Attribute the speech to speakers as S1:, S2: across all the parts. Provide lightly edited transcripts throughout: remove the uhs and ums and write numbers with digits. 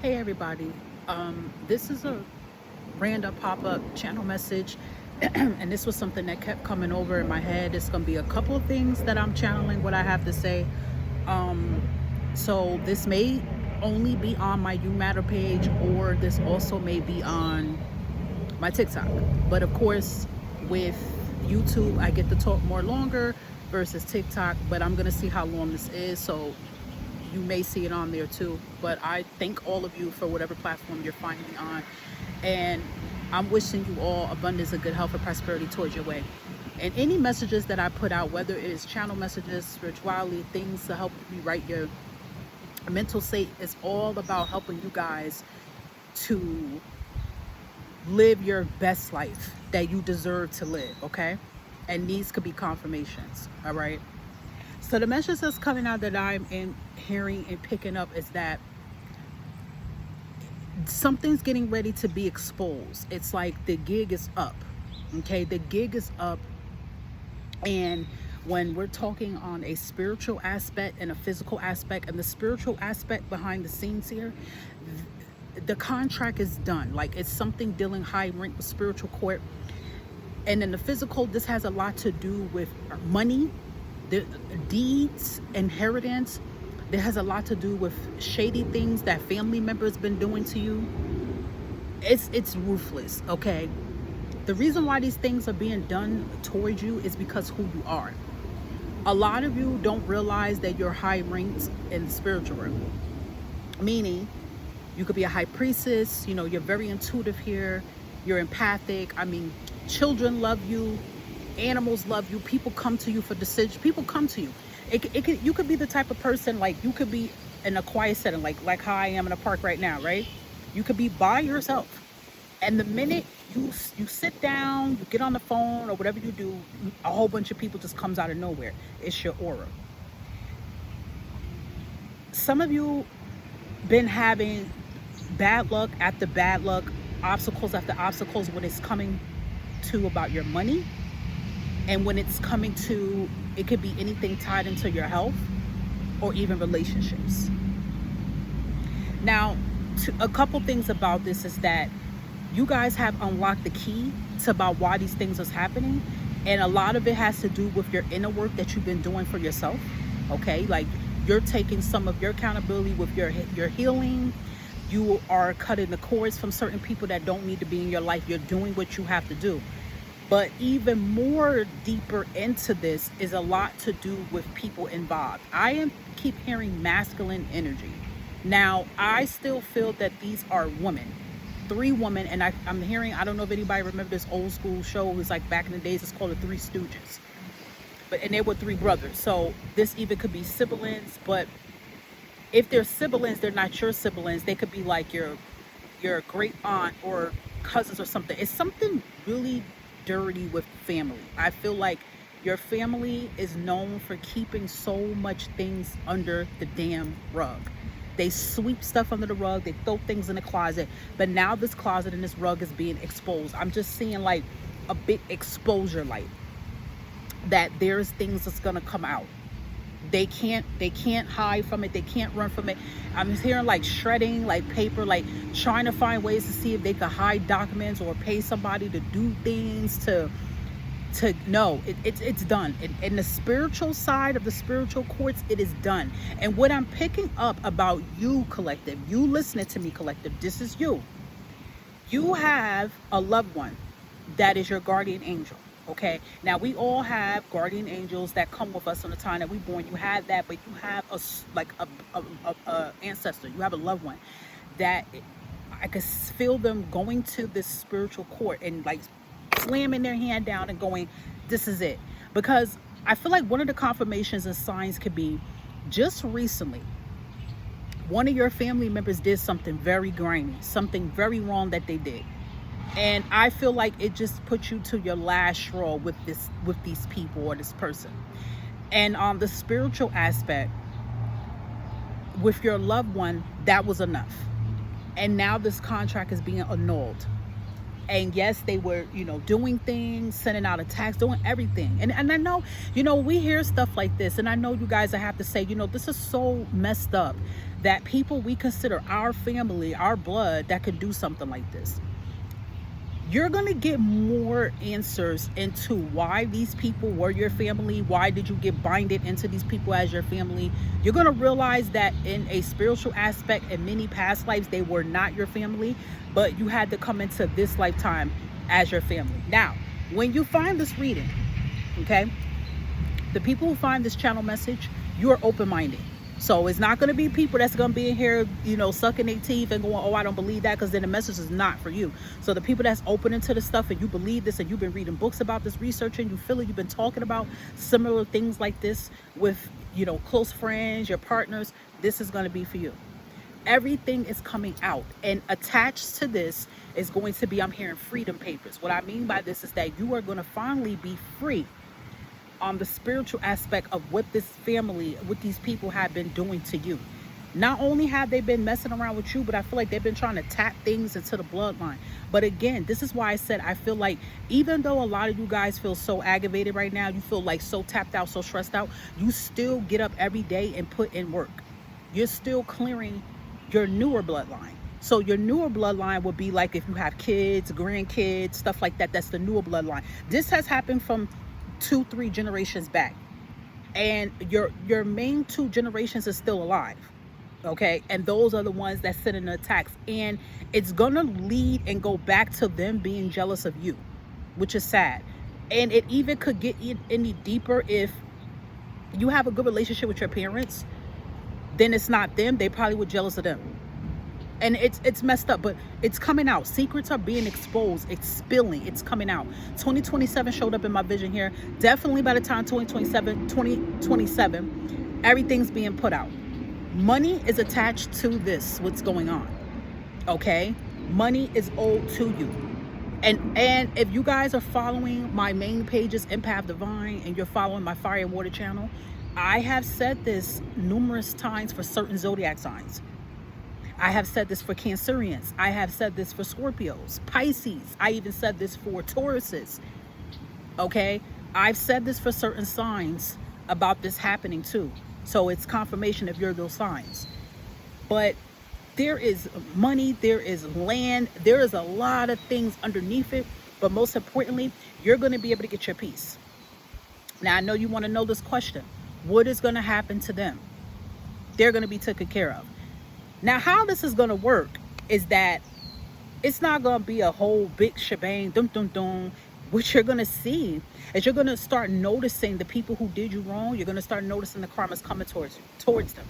S1: Hey everybody, this is a random pop-up channel message and this was something that kept coming over in my head. It's going to be a couple of things that I'm channeling what I have to say. Um, so this may only be on my You Matter page, or this also may be on my TikTok. But of course, with YouTube, I get to talk more longer versus TikTok, but I'm going to see how long this is. So you may see it on there too. But I thank all of you for whatever platform you're finding me on. And I'm wishing you all abundance of good health and prosperity towards your way. And any messages that I put out, whether it is channel messages, spirituality, things to help you right your mental state, is all about helping you guys to live your best life that you deserve to live, okay? And these could be confirmations, all right? So the message that's coming out that I'm hearing and picking up is that something's getting ready to be exposed. It's like the gig is up, okay? The gig is up. And when we're talking on a spiritual aspect and a physical aspect, and the spiritual aspect behind the scenes here, the contract is done. Like, it's something dealing high rank with spiritual court. And in the physical, this has a lot to do with money, the deeds, inheritance. It has a lot to do with shady things that family members been doing to you. It's ruthless, okay? The reason why these things are being done towards you is because who you are. A lot of you don't realize that you're high ranked in the spiritual realm. Meaning, you could be a high priestess, you know, you're very intuitive here, you're empathic. I mean, children love you, animals love you, people come to you for decisions, people come to you. You could be the type of person, like, you could be in a quiet setting, like how I am in a park right now, right? You could be by yourself. And the minute you sit down, you get on the phone or whatever you do, a whole bunch of people just comes out of nowhere. It's your aura. Some of you been having bad luck after bad luck, obstacles after obstacles when it's coming to about your money, and when it's coming to, it could be anything tied into your health or even relationships. Now, a couple things about this is that you guys have unlocked the key to about why these things is happening, and a lot of it has to do with your inner work that you've been doing for yourself, okay? Like, you're taking some of your accountability with your healing. You are cutting the cords from certain people that don't need to be in your life. You're doing what you have to do. But even more deeper into this is a lot to do with people involved. Keep hearing masculine energy. Now, I still feel that these are women. 3 women, and I'm hearing, I don't know if anybody remember this old school show. It was like back in the days, it's called the Three Stooges. And they were 3 brothers. So this even could be siblings, but if they're siblings, they're not your siblings. They could be like your great aunt or cousins or something. It's something really dirty with family. I feel like your family is known for keeping so much things under the damn rug. They sweep stuff under the rug, they throw things in the closet, but now this closet and this rug is being exposed. I'm just seeing like a big exposure light, that there's things that's gonna come out. They can't hide from it, they can't run from it. I'm hearing like shredding, like paper, like trying to find ways to see if they could hide documents or pay somebody to do things to no, it's done. In the spiritual side of the spiritual courts, it is done. And what I'm picking up about you, collective, you listening to me, collective, this is you. You have a loved one that is your guardian angel. Okay, now we all have guardian angels that come with us on the time that we're born. You have that, but you have a ancestor. You have a loved one that I could feel them going to this spiritual court and like slamming their hand down and going, this is it. Because I feel like one of the confirmations and signs could be, just recently, one of your family members did something very grimy, something very wrong that they did. And I feel like it just put you to your last straw with these people or this person. And on the spiritual aspect, with your loved one, that was enough. And now this contract is being annulled. And yes, they were, doing things, sending out attacks, doing everything. And I know, we hear stuff like this. And I know you guys, I have to say, this is so messed up that people we consider our family, our blood, that could do something like this. You're going to get more answers into why these people were your family. Why did you get binded into these people as your family? You're going to realize that in a spiritual aspect, in many past lives, they were not your family, but you had to come into this lifetime as your family. Now, when you find this reading, okay, the people who find this channel message, you are open-minded. So it's not going to be people that's going to be in here, you know, sucking their teeth and going, oh, I don't believe that, because then the message is not for you. So the people that's open into the stuff and you believe this and you've been reading books about this, researching, you feel it, you've been talking about similar things like this with, you know, close friends, your partners, this is going to be for you. Everything is coming out, and attached to this is going to be, I'm hearing freedom papers. What I mean by this is that you are going to finally be free on the spiritual aspect of what this family, what these people have been doing to you. Not only have they been messing around with you, but I feel like they've been trying to tap things into the bloodline. But again, this is why I said I feel like even though a lot of you guys feel so aggravated right now, you feel like so tapped out, so stressed out, you still get up every day and put in work. You're still clearing your newer bloodline. So your newer bloodline would be like if you have kids, grandkids, stuff like that. That's the newer bloodline. This has happened from 2-3 generations back, and your main 2 generations is still alive, okay, and those are the ones that sit in the attacks, and it's gonna lead and go back to them being jealous of you, which is sad. And it even could get any deeper. If you have a good relationship with your parents, then it's not them, they probably were jealous of them. And it's messed up, but it's coming out. Secrets are being exposed. It's spilling. It's coming out. 2027 showed up in my vision here. Definitely by the time 2027, everything's being put out. Money is attached to this, what's going on. Okay? Money is owed to you. And if you guys are following my main pages, Empath Divine, and you're following my Fire and Water channel, I have said this numerous times for certain zodiac signs. I have said this for Cancerians. I have said this for Scorpios, Pisces. I even said this for Tauruses. Okay? I've said this for certain signs about this happening too. So it's confirmation if you're those signs. But there is money, there is land, there is a lot of things underneath it. But most importantly, you're going to be able to get your peace. Now, I know you want to know this question. What is going to happen to them? They're going to be taken care of. Now, how this is going to work is that it's not going to be a whole big shebang, dum dum dum. What you're going to see is you're going to start noticing the people who did you wrong. You're going to start noticing the karma's coming towards them.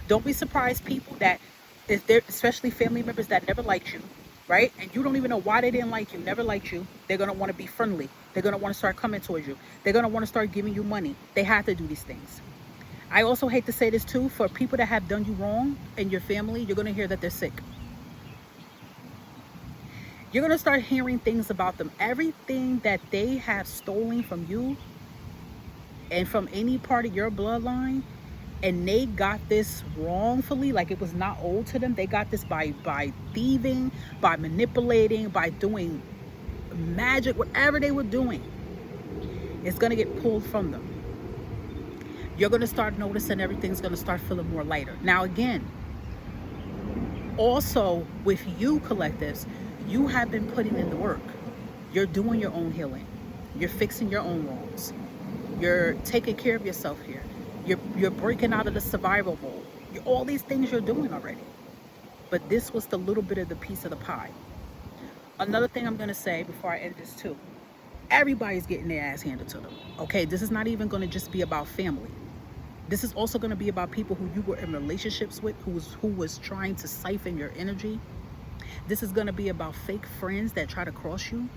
S1: Don't be surprised, people, that if they're, especially family members that never liked you, right? And you don't even know why they didn't like you, never liked you. They're going to want to be friendly. They're going to want to start coming towards you. They're going to want to start giving you money. They have to do these things. I also hate to say this too, for people that have done you wrong in your family, you're going to hear that they're sick. You're going to start hearing things about them. Everything that they have stolen from you and from any part of your bloodline, and they got this wrongfully, like it was not owed to them. They got this by thieving, by manipulating, by doing magic, whatever they were doing. It's going to get pulled from them. You're going to start noticing everything's going to start feeling more lighter. Now, again, also with you collectives, you have been putting in the work. You're doing your own healing. You're fixing your own wrongs. You're taking care of yourself here. You're breaking out of the survival mode. All these things you're doing already. But this was the little bit of the piece of the pie. Another thing I'm going to say before I end this too. Everybody's getting their ass handed to them. Okay, this is not even going to just be about family. This is also going to be about people who you were in relationships with, who was trying to siphon your energy. This is going to be about fake friends that try to cross you.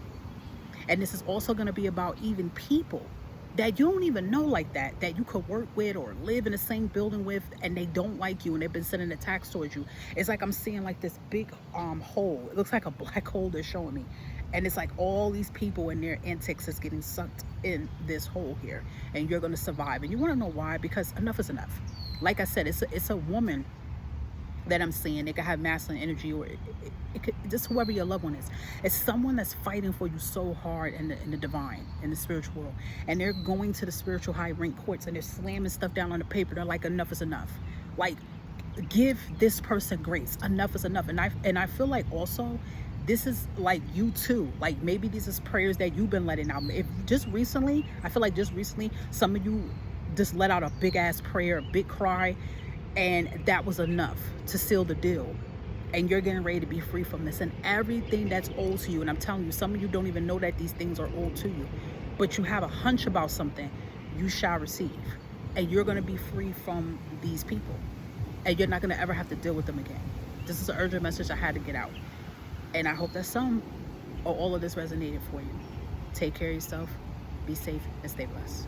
S1: And this is also going to be about even people that you don't even know like that you could work with or live in the same building with, and they don't like you and they've been sending attacks towards you. It's like I'm seeing like this big hole. It looks like a black hole they're showing me. And it's like all these people and their antics is getting sucked in this hole here. And you're going to survive. And you want to know why? Because enough is enough. Like I said, it's a woman that I'm seeing. It could have masculine energy, or it could just whoever your loved one is. It's someone that's fighting for you so hard in the divine, in the spiritual world. And they're going to the spiritual high rank courts and they're slamming stuff down on the paper. They're like, enough is enough. Like, give this person grace. Enough is enough. And I feel like also this is like you too. Like maybe these is prayers that you've been letting out. If just recently, I feel like just recently, some of you just let out a big ass prayer, a big cry, and that was enough to seal the deal. And you're getting ready to be free from this and everything that's owed to you. And I'm telling you, some of you don't even know that these things are owed to you, but you have a hunch about something, you shall receive. And you're going to be free from these people. And you're not going to ever have to deal with them again. This is an urgent message I had to get out. And I hope that some or all of this resonated for you. Take care of yourself, be safe, and stay blessed.